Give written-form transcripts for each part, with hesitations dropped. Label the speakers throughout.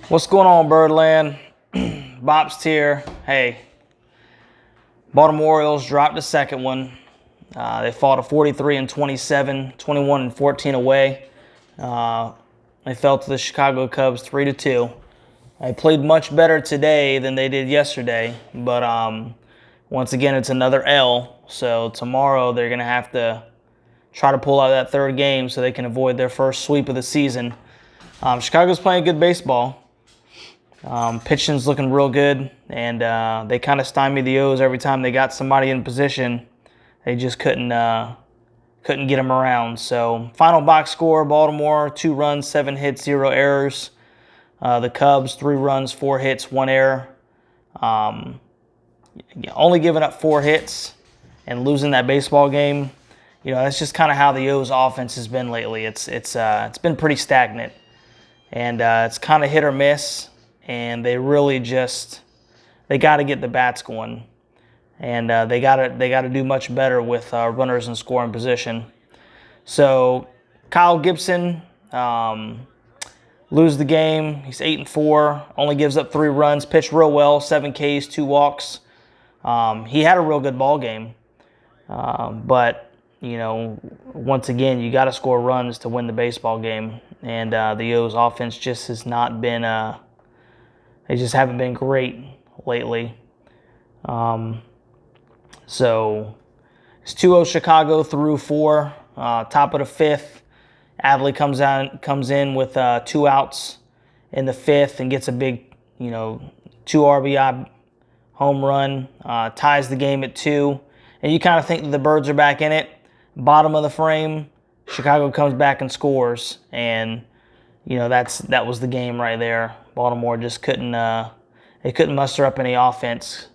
Speaker 1: What's going on, Birdland? Bopst here. Hey, Baltimore Orioles dropped the second one. They fought a 43-27, 21-14 away. They fell to the Chicago Cubs 3-2. They played much better today than they did yesterday, but once again, it's another L. So tomorrow they're going to have to try to pull out that third game so they can avoid their first sweep of the season. Chicago's playing good baseball. Pitching's looking real good, and they kind of stymied the O's every time they got somebody in position. They just couldn't get them around. So final box score: Baltimore 2 runs, 7 hits, 0 errors. The Cubs 3 runs, 4 hits, 1 error. Only giving up 4 hits and losing that baseball game. That's just kind of how the O's offense has been lately. It's been pretty stagnant, and it's kind of hit or miss. And they really they got to get the bats going, and they got to do much better with runners in scoring position. So Kyle Gibson lose the game. He's 8-4, only gives up 3 runs, pitched real well, 7 Ks, 2 walks. He had a real good ball game, but once again, you got to score runs to win the baseball game, and the O's offense just has not been. They just haven't been great lately. So it's 2-0 Chicago through 4. Top of the 5th, Adley comes in with 2 outs in the 5th and gets a big, 2 RBI home run, ties the game at 2. And you kind of think that the Birds are back in it. Bottom of the frame, Chicago comes back and scores, and that was the game right there. Baltimore just couldn't muster up any offense,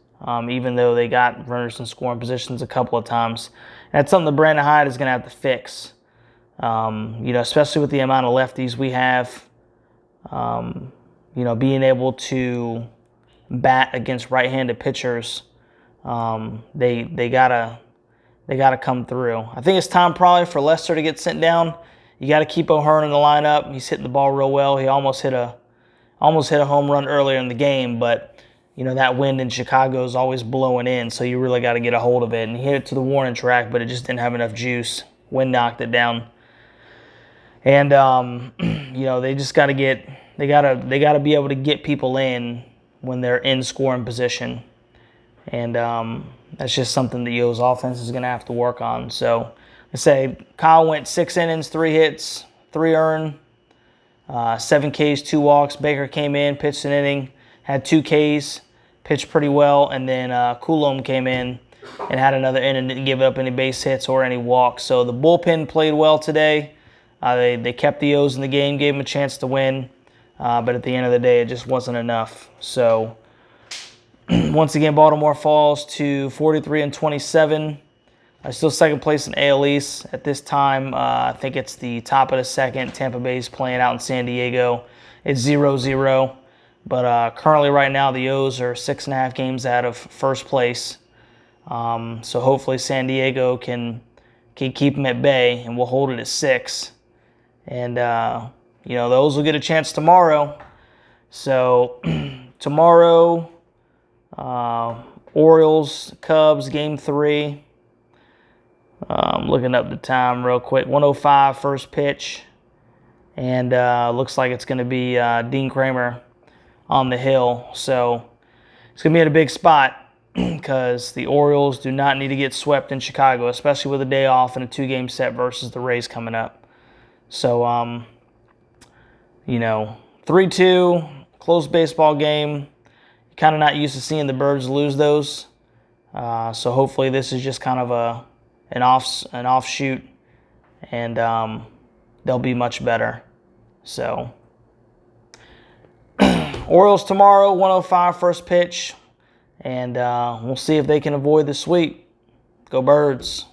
Speaker 1: even though they got runners in scoring positions a couple of times. And that's something that Brandon Hyde is going to have to fix. Especially with the amount of lefties we have. Being able to bat against right-handed pitchers, they gotta come through. I think it's time probably for Lester to get sent down. You got to keep O'Hearn in the lineup. He's hitting the ball real well. He almost hit a home run earlier in the game, but that wind in Chicago is always blowing in, so you really got to get a hold of it. And he hit it to the warning track, but it just didn't have enough juice. Wind knocked it down. And they just got to they got to be able to get people in when they're in scoring position. And that's just something the O's offense is going to have to work on. So I say Kyle went 6 innings, 3 hits, 3 earned, 7 Ks, 2 walks. Baker came in, pitched an inning, had 2 Ks, pitched pretty well, and then Coulomb came in and had another inning, didn't give up any base hits or any walks. So the bullpen played well today. They kept the O's in the game, gave them a chance to win, but at the end of the day, it just wasn't enough. So once again, Baltimore falls to 43-27. Still second place in AL East at this time. I think it's the top of the second. Tampa Bay's playing out in San Diego. It's 0-0. But currently right now the O's are 6.5 games out of first place. So hopefully San Diego can keep them at bay, and we'll hold it at 6. And, the O's will get a chance tomorrow. So tomorrow, Orioles, Cubs, Game 3. Looking up the time real quick. 1:05 first pitch. And looks like it's going to be Dean Kramer on the hill. So it's going to be at a big spot because the Orioles do not need to get swept in Chicago, especially with a day off and a 2-game set versus the Rays coming up. So, 3-2, close baseball game. Kind of not used to seeing the Birds lose those. So hopefully this is just kind of an offshoot, and they'll be much better. So Orioles tomorrow, 1:05 first pitch, and we'll see if they can avoid the sweep. Go Birds.